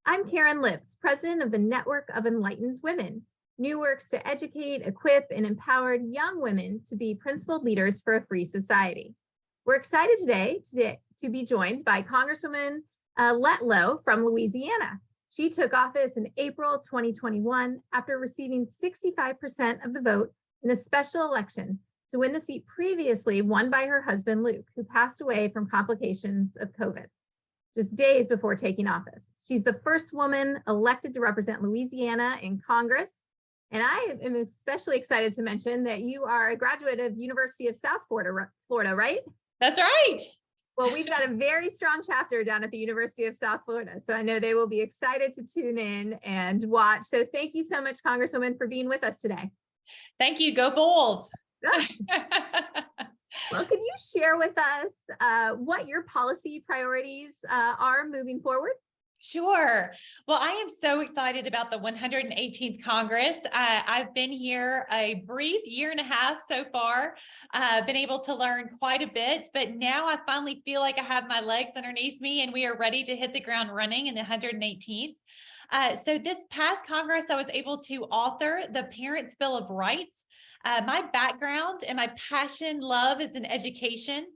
I'm Karen Lips, president of the Network of Enlightened Women. New works to educate, equip, and empower young women to be principled leaders for a free society. We're excited today to be joined by Congresswoman Letlow from Louisiana. She took office in April 2021 after receiving 65% of the vote in a special election to win the seat previously won by her husband, Luke, who passed away from complications of COVID just days before taking office. She's the first woman elected to represent Louisiana in Congress. And I am especially excited to mention that you are a graduate of University of South Florida, right? That's right. Well, we've got a very strong chapter down at the University of South Florida. So I know they will be excited to tune in and watch. So thank you so much, Congresswoman, for being with us today. Thank you. Go Bulls. Well, can you share with us what your policy priorities are moving forward? Sure. Well, I am so excited about the 118th Congress. I've been here a brief year and a half so far, been able to learn quite a bit, but now I finally feel like I have my legs underneath me and we are ready to hit the ground running in the 118th. So this past Congress, I was able to author the Parents' Bill of Rights. My background and my passion, love is in education.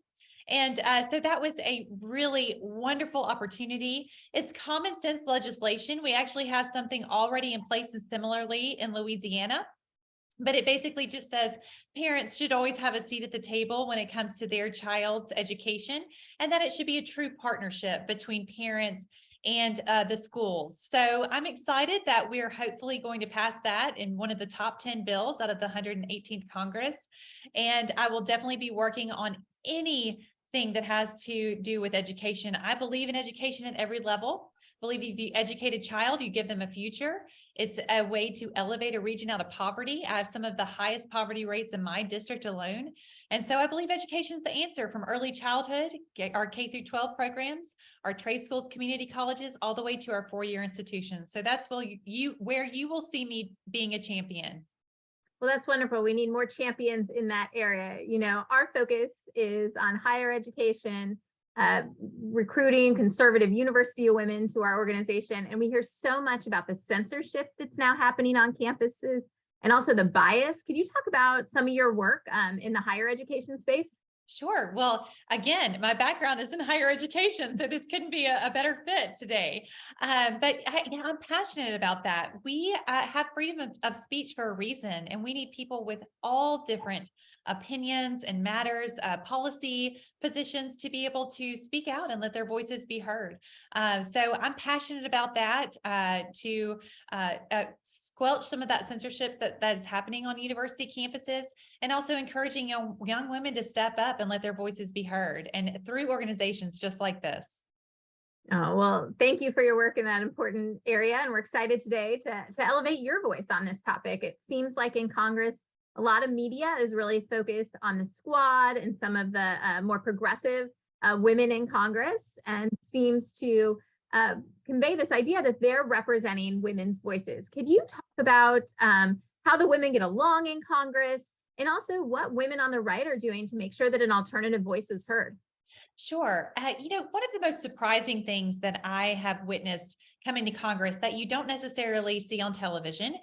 And so that was a really wonderful opportunity. It's common sense legislation. We actually have something already in place and similarly in Louisiana. But it basically just says parents should always have a seat at the table when it comes to their child's education, and that it should be a true partnership between parents and the schools. So I'm excited that we're hopefully going to pass that in one of the top 10 bills out of the 118th Congress. And I will definitely be working on anything that has to do with education. I believe in education at every level. I believe if you educate a child, you give them a future. It's a way to elevate a region out of poverty. I have some of the highest poverty rates in my district alone. And so I believe education is the answer from early childhood, our K through 12 programs, our trade schools, community colleges, all the way to our four-year institutions. So that's where you will see me being a champion. Well, that's wonderful. We need more champions in that area. You know, our focus is on higher education, recruiting conservative university women to our organization. And we hear so much about the censorship that's now happening on campuses and also the bias. Could you talk about some of your work in the higher education space? Sure. Well, again, my background is in higher education, so this couldn't be a better fit today. But I'm passionate about that. We have freedom of speech for a reason, and we need people with all different opinions and matters, policy positions to be able to speak out and let their voices be heard. So I'm passionate about that to squelch some of that censorship that is happening on university campuses, and also encouraging young women to step up and let their voices be heard, and through organizations just like this. Oh, well, thank you for your work in that important area. And we're excited today to elevate your voice on this topic. It seems like in Congress, a lot of media is really focused on the squad and some of the more progressive women in Congress, and seems to convey this idea that they're representing women's voices. Could you talk about how the women get along in Congress, and also what women on the right are doing to make sure that an alternative voice is heard? Sure. One of the most surprising things that I have witnessed coming to Congress that you don't necessarily see on television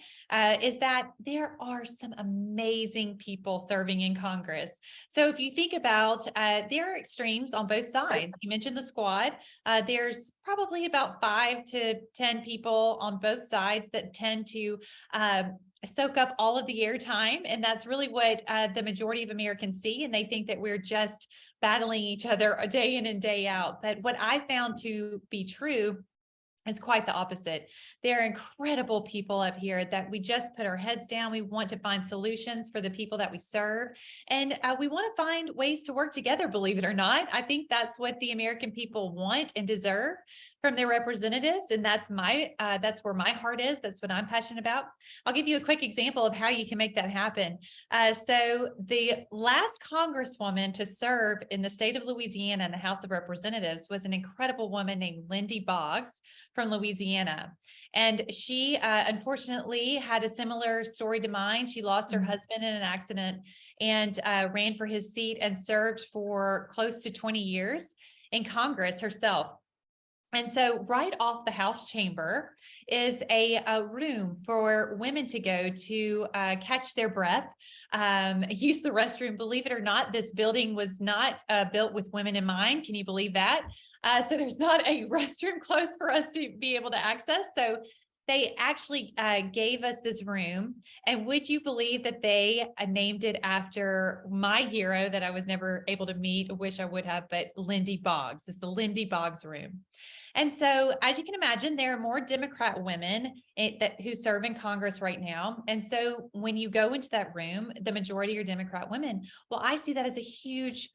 is that there are some amazing people serving in Congress. So if you think about, there are extremes on both sides. You mentioned the squad. There's probably about 5 to 10 people on both sides that tend to soak up all of the airtime. And that's really what the majority of Americans see. And they think that we're just battling each other a day in and day out. But what I found to be true is quite the opposite. There are incredible people up here that we just put our heads down. We want to find solutions for the people that we serve. And we want to find ways to work together, believe it or not. I think that's what the American people want and deserve from their representatives. And that's where my heart is. That's what I'm passionate about. I'll give you a quick example of how you can make that happen. So the last Congresswoman to serve in the state of Louisiana in the House of Representatives was an incredible woman named Lindy Boggs from Louisiana. And she unfortunately had a similar story to mine. She lost her husband in an accident and ran for his seat and served for close to 20 years in Congress herself. And so right off the House chamber is a room for women to go to catch their breath, use the restroom. Believe it or not, this building was not built with women in mind. Can you believe that? So there's not a restroom close for us to be able to access. So they actually gave us this room. And would you believe that they named it after my hero that I was never able to meet? I wish I would have, but Lindy Boggs. It's the Lindy Boggs room. And so, as you can imagine, there are more Democrat women who serve in Congress right now. And so when you go into that room, the majority are Democrat women. Well, I see that as a huge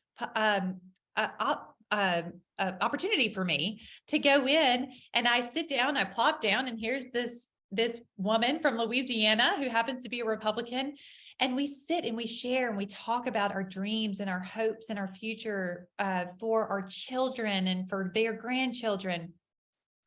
opportunity for me to go in, and I sit down, I plop down, and here's this woman from Louisiana who happens to be a Republican. And we sit and we share and we talk about our dreams and our hopes and our future for our children and for their grandchildren.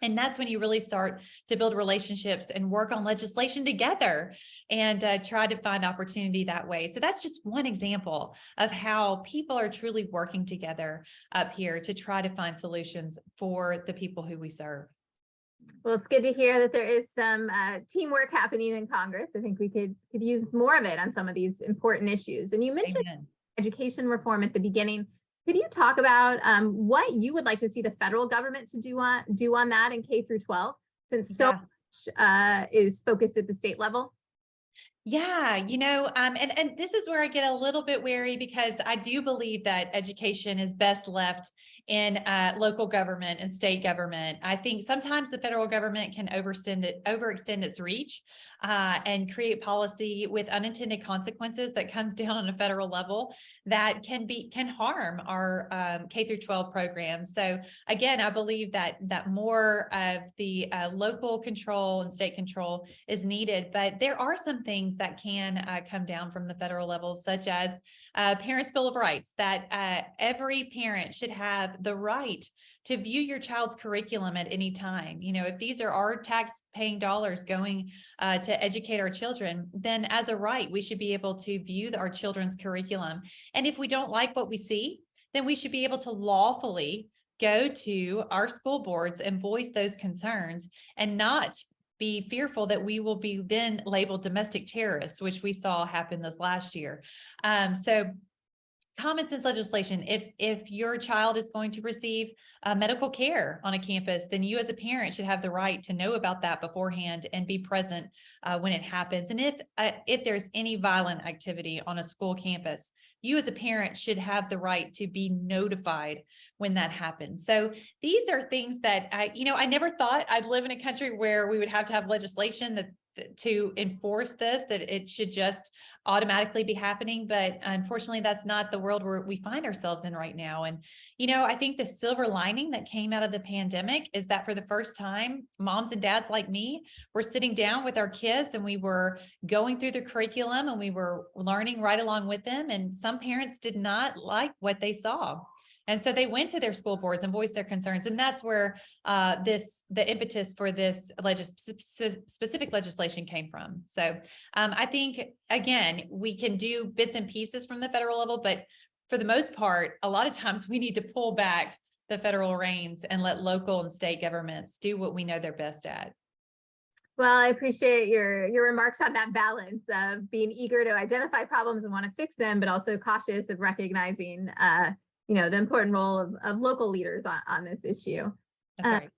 And that's when you really start to build relationships and work on legislation together and try to find opportunity that way. So that's just one example of how people are truly working together up here to try to find solutions for the people who we serve. Well, it's good to hear that there is some teamwork happening in Congress. I think we could use more of it on some of these important issues. And you mentioned education reform at the beginning. Could you talk about what you would like to see the federal government to do on that in K through 12, since so much is focused at the state level? Yeah, and this is where I get a little bit wary, because I do believe that education is best left in local government and state government. I think sometimes the federal government can overextend its reach and create policy with unintended consequences that comes down on a federal level that can harm our K through 12 programs. So again, I believe that more of the local control and state control is needed, but there are some things that can come down from the federal level, such as Parents' Bill of Rights, that every parent should have the right to view your child's curriculum at any time. If these are our tax-paying dollars going to educate our children, then as a right, we should be able to view our children's curriculum. And if we don't like what we see, then we should be able to lawfully go to our school boards and voice those concerns and not be fearful that we will be then labeled domestic terrorists, which we saw happen this last year. So common sense legislation. If your child is going to receive medical care on a campus, then you as a parent should have the right to know about that beforehand and be present when it happens. And if there's any violent activity on a school campus, you as a parent should have the right to be notified when that happens. So these are things that I never thought I'd live in a country where we would have to have legislation that to enforce this, that it should just automatically be happening. But unfortunately, that's not the world where we find ourselves in right now. And, I think the silver lining that came out of the pandemic is that for the first time, moms and dads like me were sitting down with our kids and we were going through the curriculum and we were learning right along with them. And some parents did not like what they saw. And so they went to their school boards and voiced their concerns. And that's where the impetus for this specific legislation came from. So I think, again, we can do bits and pieces from the federal level, but for the most part, a lot of times we need to pull back the federal reins and let local and state governments do what we know they're best at. Well, I appreciate your remarks on that balance of being eager to identify problems and want to fix them, but also cautious of recognizing the important role of local leaders on this issue. That's right.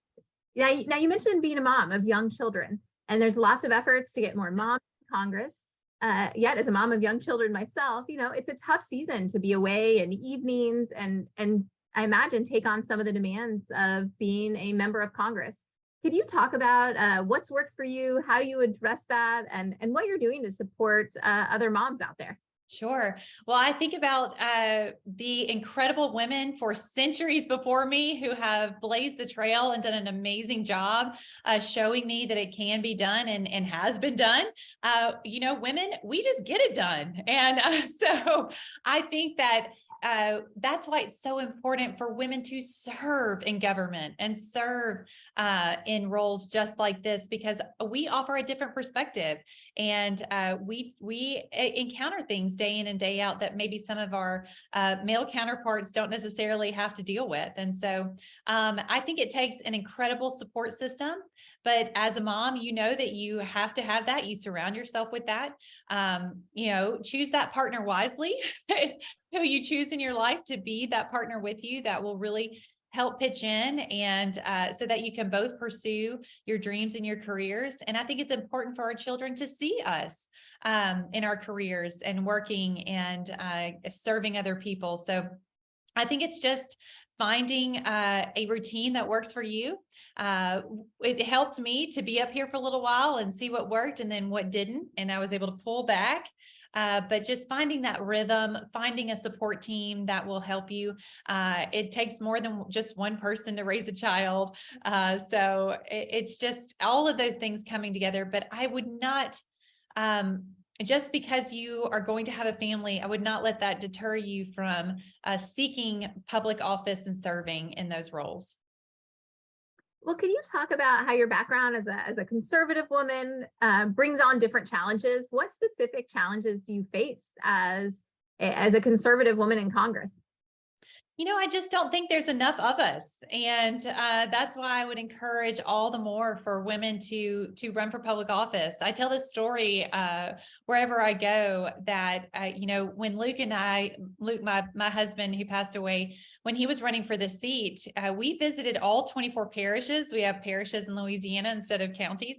Yeah. Now you mentioned being a mom of young children, and there's lots of efforts to get more moms in Congress. Yet as a mom of young children myself, it's a tough season to be away in evenings and I imagine take on some of the demands of being a member of Congress. Could you talk about what's worked for you, how you address that, and what you're doing to support other moms out there? Sure. Well, I think about the incredible women for centuries before me who have blazed the trail and done an amazing job showing me that it can be done and has been done. Women, we just get it done. And so I think that that's why it's so important for women to serve in government and serve in roles just like this, because we offer a different perspective, and we encounter things day in and day out that maybe some of our male counterparts don't necessarily have to deal with. And so I think it takes an incredible support system. But as a mom, you know that you have to have that. You surround yourself with that. Choose that partner wisely, who you choose in your life to be that partner with you that will really help pitch in, and so that you can both pursue your dreams and your careers. And I think it's important for our children to see us in our careers and working and serving other people. So I think it's just finding a routine that works for you. It helped me to be up here for a little while and see what worked and then what didn't, and I was able to pull back. But just finding that rhythm, finding a support team that will help you. It takes more than just one person to raise a child. So it's just all of those things coming together. But I would not, just because you are going to have a family, I would not let that deter you from seeking public office and serving in those roles. Well, can you talk about how your background as a conservative woman brings on different challenges? What specific challenges do you face as a conservative woman in Congress? I just don't think there's enough of us. And that's why I would encourage all the more for women to run for public office. I tell this story wherever I go that, when Luke, my husband who passed away, when he was running for the seat, we visited all 24 parishes. We have parishes in Louisiana instead of counties,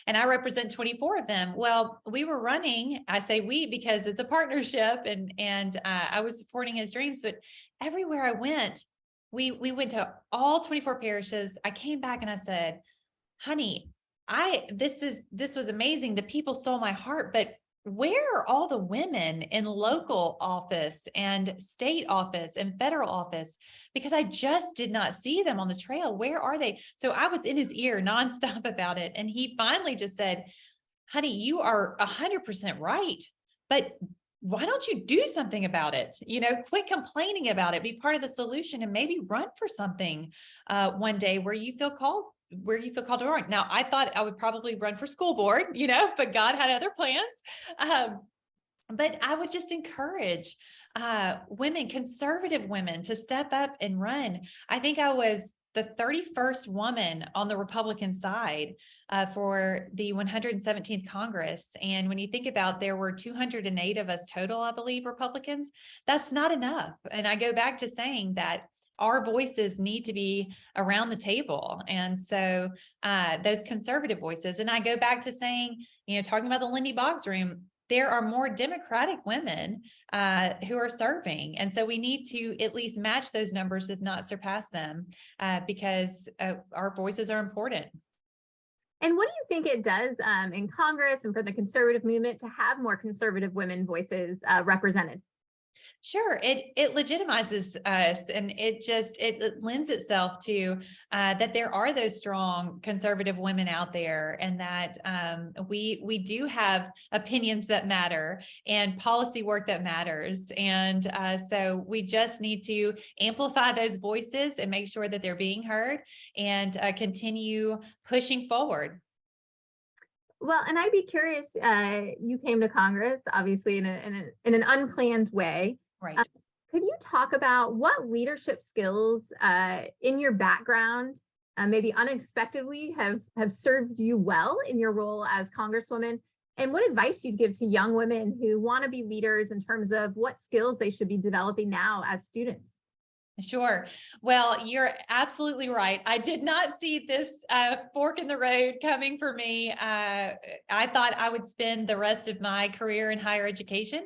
and I represent 24 of them. Well, we were running, I say we, because it's a partnership, and I was supporting his dreams, but everywhere I went, we went to all 24 parishes. I came back and I said, honey, this was amazing. The people stole my heart, but where are all the women in local office and state office and federal office? Because I just did not see them on the trail. Where are they? So I was in his ear nonstop about it. And he finally just said, honey, you are 100% right, but why don't you do something about it? Quit complaining about it, be part of the solution, and maybe run for something one day where you feel called to run. Now, I thought I would probably run for school board, but God had other plans. But I would just encourage women, conservative women, to step up and run. I think I was the 31st woman on the Republican side for the 117th Congress. And when you think about, there were 208 of us total, I believe, Republicans, that's not enough. And I go back to saying that our voices need to be around the table. And so those conservative voices, and I go back to saying, talking about the Lindy Boggs room, there are more Democratic women who are serving. And so we need to at least match those numbers, if not surpass them, because our voices are important. And what do you think it does in Congress and for the conservative movement to have more conservative women voices represented? Sure, it legitimizes us, and it lends itself to that there are those strong conservative women out there, and that we do have opinions that matter and policy work that matters, and so we just need to amplify those voices and make sure that they're being heard, and continue pushing forward. Well, and I'd be curious, you came to Congress, obviously in an unplanned way. Right. Could you talk about what leadership skills in your background, maybe unexpectedly, have served you well in your role as Congresswoman? And what advice you'd give to young women who want to be leaders in terms of what skills they should be developing now as students? Sure. Well, you're absolutely right. I did not see this fork in the road coming for me. I thought I would spend the rest of my career in higher education.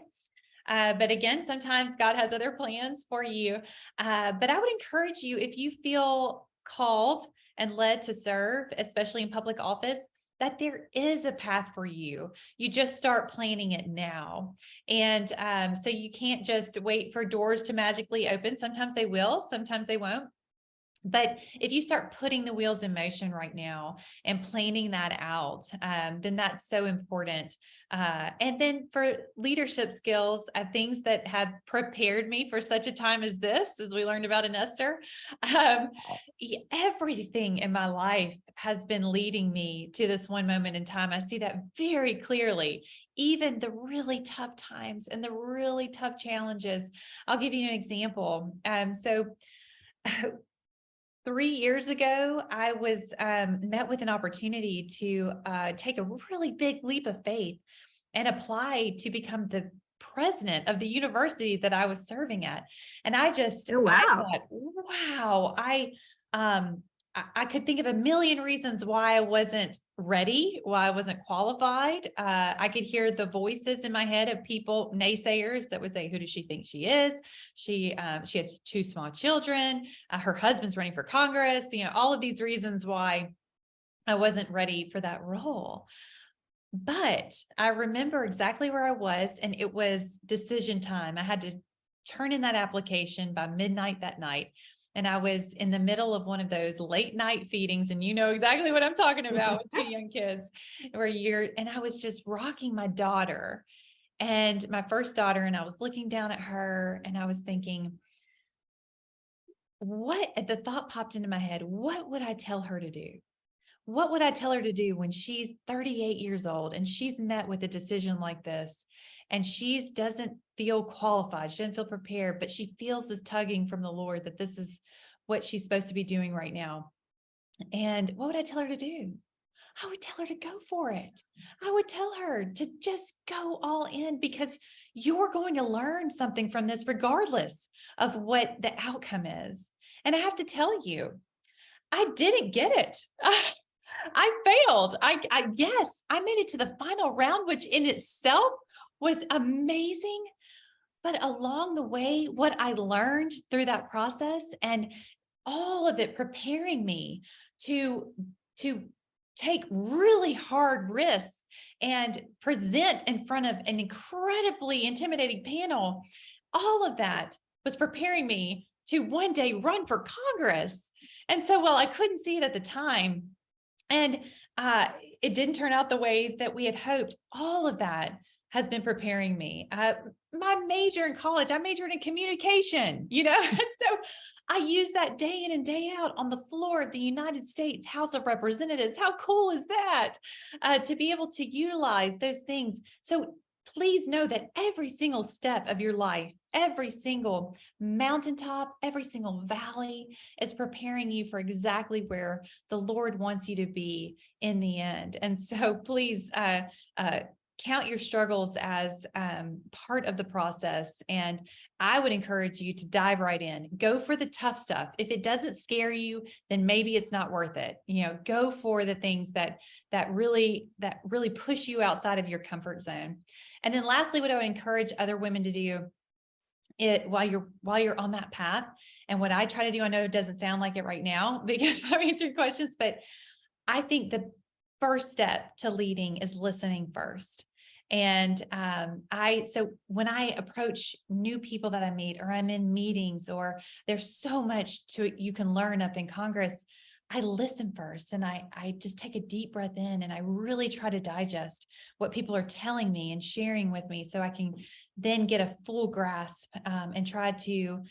But again, sometimes God has other plans for you. But I would encourage you, if you feel called and led to serve, especially in public office, that there is a path for you. You just start planning it now. And so you can't just wait for doors to magically open. Sometimes they will, sometimes they won't. But if you start putting the wheels in motion right now and planning that out, then that's so important. And then for leadership skills, things that have prepared me for such a time as this, as we learned about in Esther, everything in my life has been leading me to this one moment in time. I see that very clearly, even the really tough times and the really tough challenges. I'll give you an example. 3 years ago, I was met with an opportunity to take a really big leap of faith and apply to become the president of the university that I was serving at. And I Oh, I wow. thought, wow, I could think of a million reasons why I wasn't ready, why I wasn't qualified. I could hear the voices in my head of people, naysayers, that would say, "Who does she think she is? She has 2 small children. Her husband's running for Congress." All of these reasons why I wasn't ready for that role. But I remember exactly where I was, and it was decision time. I had to turn in that application by midnight that night. And I was in the middle of one of those late night feedings, and you know exactly what I'm talking about with 2 young kids, and I was just rocking my daughter, and my first daughter, and I was looking down at her and I was thinking, the thought popped into my head, what would I tell her to do? What would I tell her to do when she's 38 years old and she's met with a decision like this, and she doesn't feel qualified, she doesn't feel prepared, but she feels this tugging from the Lord that this is what she's supposed to be doing right now? And what would I tell her to do? I would tell her to go for it. I would tell her to just go all in, because you're going to learn something from this regardless of what the outcome is. And I have to tell you, I didn't get it. I failed. Yes, I made it to the final round, which in itself was amazing. But along the way, what I learned through that process, and all of it preparing me to take really hard risks and present in front of an incredibly intimidating panel, all of that was preparing me to one day run for Congress. And so, while I couldn't see it at the time, and it didn't turn out the way that we had hoped, all of that has been preparing me. My major in college, I majored in communication, and so I use that day in and day out on the floor of the United States House of Representatives. How cool is that? To be able to utilize those things. So please know that every single step of your life, every single mountaintop, every single valley is preparing you for exactly where the Lord wants you to be in the end. And so please count your struggles as part of the process. And I would encourage you to dive right in. Go for the tough stuff. If it doesn't scare you, then maybe it's not worth it. Go for the things that really push you outside of your comfort zone. And then lastly, what I would encourage other women to do while you're on that path, and what I try to do, I know it doesn't sound like it right now because I'm answering questions, but I think the first step to leading is listening first. And so when I approach new people that I meet, or I'm in meetings, or there's so much you can learn up in Congress, I listen first, and I just take a deep breath in, and I really try to digest what people are telling me and sharing with me, so I can then get a full grasp and try to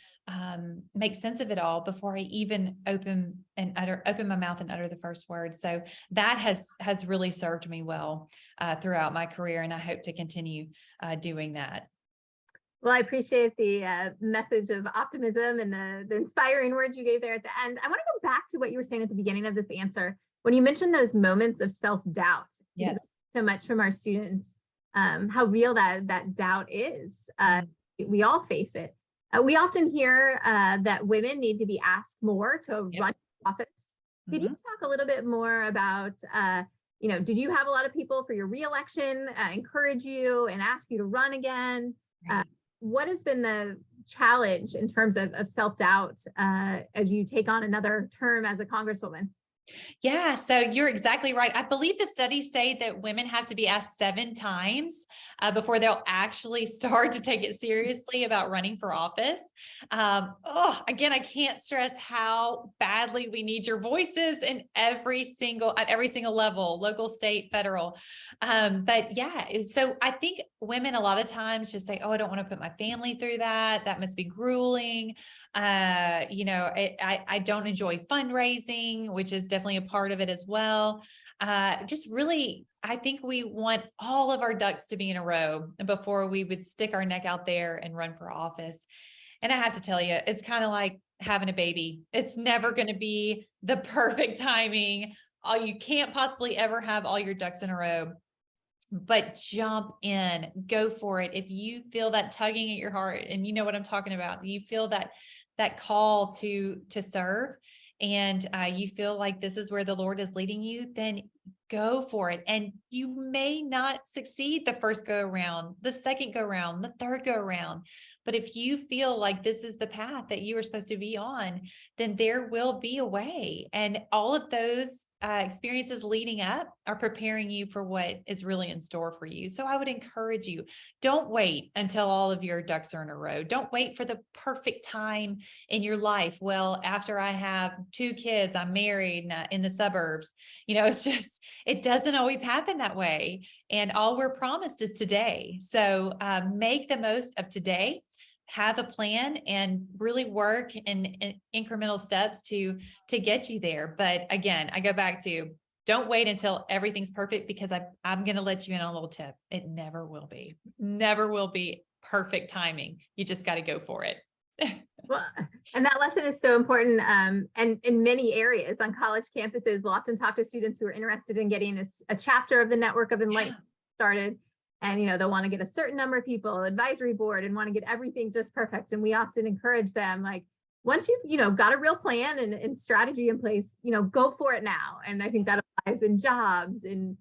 make sense of it all before I even open my mouth and utter the first word. So that has really served me well throughout my career, and I hope to continue doing that. Well, I appreciate the message of optimism and the inspiring words you gave there at the end. I want to go back to what you were saying at the beginning of this answer, when you mentioned those moments of self-doubt. Yes. So much from our students, how real that doubt is. We all face it. We often hear that women need to be asked more to run office. Could you talk a little bit more about, did you have a lot of people for your reelection encourage you and ask you to run again? What has been the challenge in terms of self-doubt as you take on another term as a congresswoman? Yeah, so you're exactly right. I believe the studies say that women have to be asked 7 times before they'll actually start to take it seriously about running for office. Again, I can't stress how badly we need your voices in at every single level, local, state, federal. But yeah, so I think women a lot of times just say, "Oh, I don't want to put my family through that. That must be grueling." I don't enjoy fundraising, which is definitely a part of it as well. Just really, I think we want all of our ducks to be in a row before we would stick our neck out there and run for office. And I have to tell you, it's kind of like having a baby. It's never going to be the perfect timing. You can't possibly ever have all your ducks in a row, but jump in, go for it. If you feel that tugging at your heart, and you know what I'm talking about, you feel that call to serve, and you feel like this is where the Lord is leading you, then go for it. And you may not succeed the first go around, the second go around, the third go around. But if you feel like this is the path that you are supposed to be on, then there will be a way. And all of those experiences leading up are preparing you for what is really in store for you. So I would encourage you, don't wait until all of your ducks are in a row. Don't wait for the perfect time in your life. Well, after I have 2 kids, I'm married in the suburbs. It's just, it doesn't always happen that way. And all we're promised is today. So make the most of today. Have a plan and really work in incremental steps to get you there. But again, I go back to, don't wait until everything's perfect, because I'm going to let you in on a little tip. It never will be perfect timing. You just got to go for it. Well, and that lesson is so important. And in many areas on college campuses, we'll often talk to students who are interested in getting a chapter of the Network of Enlightenment started. And, they'll want to get a certain number of people, advisory board, and want to get everything just perfect. And we often encourage them, like, once you've, got a real plan and strategy in place, go for it now. And I think that applies in jobs, in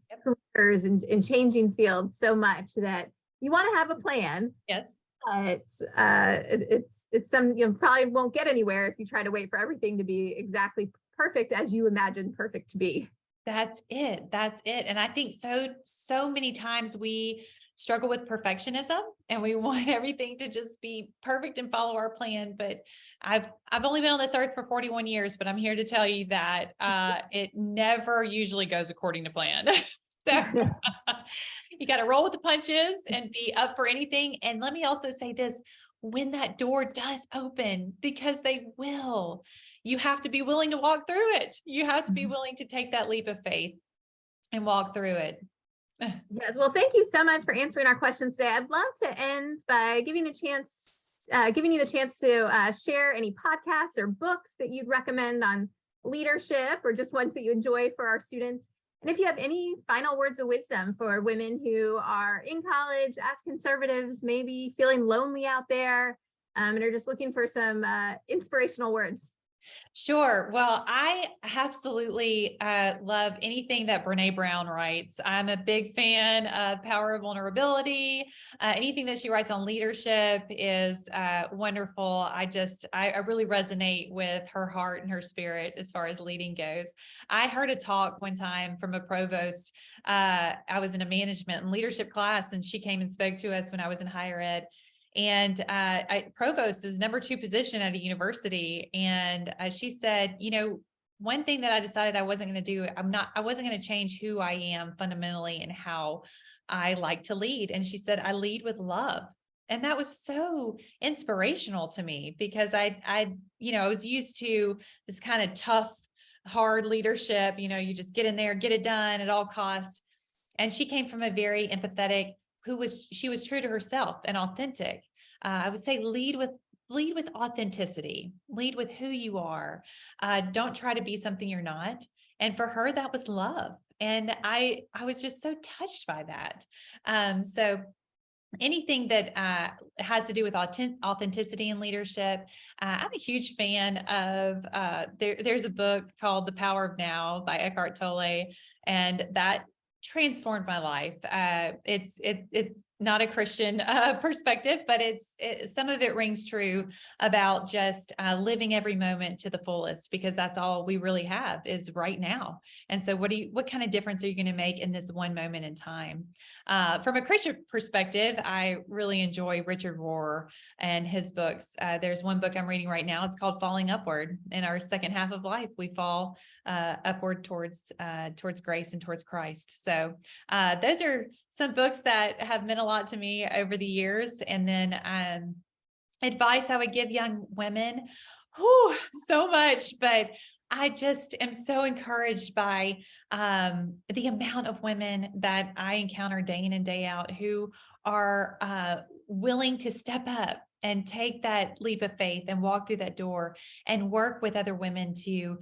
careers, and in changing fields so much, that you want to have a plan. Yes. But it's some, probably won't get anywhere if you try to wait for everything to be exactly perfect as you imagine perfect to be. That's it. And I think so many times we struggle with perfectionism, and we want everything to just be perfect and follow our plan. But I've only been on this earth for 41 years, but I'm here to tell you that it never usually goes according to plan. So you got to roll with the punches and be up for anything. And let me also say this, when that door does open, because they will, you have to be willing to walk through it. You have to be willing to take that leap of faith and walk through it. Yes. Well, thank you so much for answering our questions today. I'd love to end by giving you the chance to share any podcasts or books that you'd recommend on leadership, or just ones that you enjoy for our students. And if you have any final words of wisdom for women who are in college as conservatives, maybe feeling lonely out there, and are just looking for some inspirational words. Sure. Well, I absolutely love anything that Brene Brown writes. I'm a big fan of Power of Vulnerability. Anything that she writes on leadership is wonderful. I really resonate with her heart and her spirit as far as leading goes. I heard a talk one time from a provost. I was in a management and leadership class, and she came and spoke to us when I was in higher ed. And provost is #2 position at a university. And she said, one thing that I decided I wasn't going to do, I wasn't going to change who I am fundamentally and how I like to lead. And she said, I lead with love. And that was so inspirational to me, because I was used to this kind of tough, hard leadership. You just get in there, get it done at all costs. And she came from a very empathetic, she was true to herself and authentic. I would say lead with authenticity, lead with who you are. Don't try to be something you're not. And for her, that was love. And I was just so touched by that. So anything that has to do with authenticity and leadership. I'm a huge fan of, there's a book called The Power of Now by Eckhart Tolle, and that transformed my life. It's not a Christian perspective, but some of it rings true about just living every moment to the fullest, because that's all we really have is right now. And so what kind of difference are you going to make in this one moment in time? From a Christian perspective, I really enjoy Richard Rohr and his books. There's one book I'm reading right now. It's called Falling Upward. In our second half of life, we fall upward towards grace and towards Christ. So those are some books that have meant a lot to me over the years. And then advice I would give young women, so much, but I just am so encouraged by the amount of women that I encounter day in and day out who are willing to step up and take that leap of faith and walk through that door and work with other women to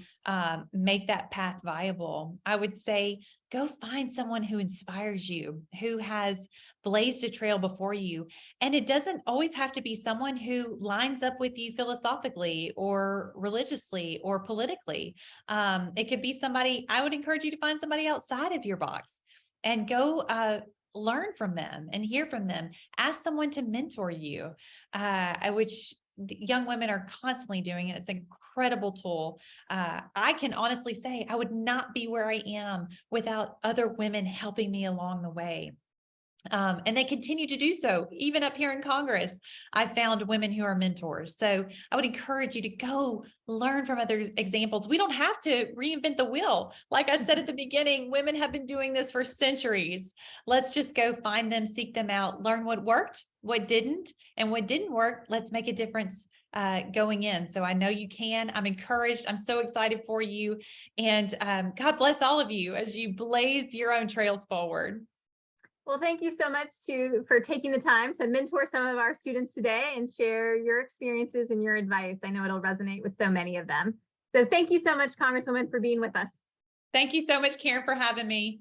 make that path viable. I would say, go find someone who inspires you, who has blazed a trail before you. And it doesn't always have to be someone who lines up with you philosophically or religiously or politically. It could be somebody. I would encourage you to find somebody outside of your box and go learn from them and hear from them. Ask someone to mentor you, which young women are constantly doing, and it's an incredible tool. I can honestly say I would not be where I am without other women helping me along the way. And they continue to do so. Even up here in Congress, I found women who are mentors. So I would encourage you to go learn from other examples. We don't have to reinvent the wheel. Like I said at the beginning, women have been doing this for centuries. Let's just go find them, seek them out, learn what worked, what didn't, and what didn't work. Let's make a difference going in. So I know you can. I'm encouraged. I'm so excited for you. And God bless all of you as you blaze your own trails forward. Well, thank you so much for taking the time to mentor some of our students today and share your experiences and your advice. I know it'll resonate with so many of them. So thank you so much, Congresswoman, for being with us. Thank you so much, Karen, for having me.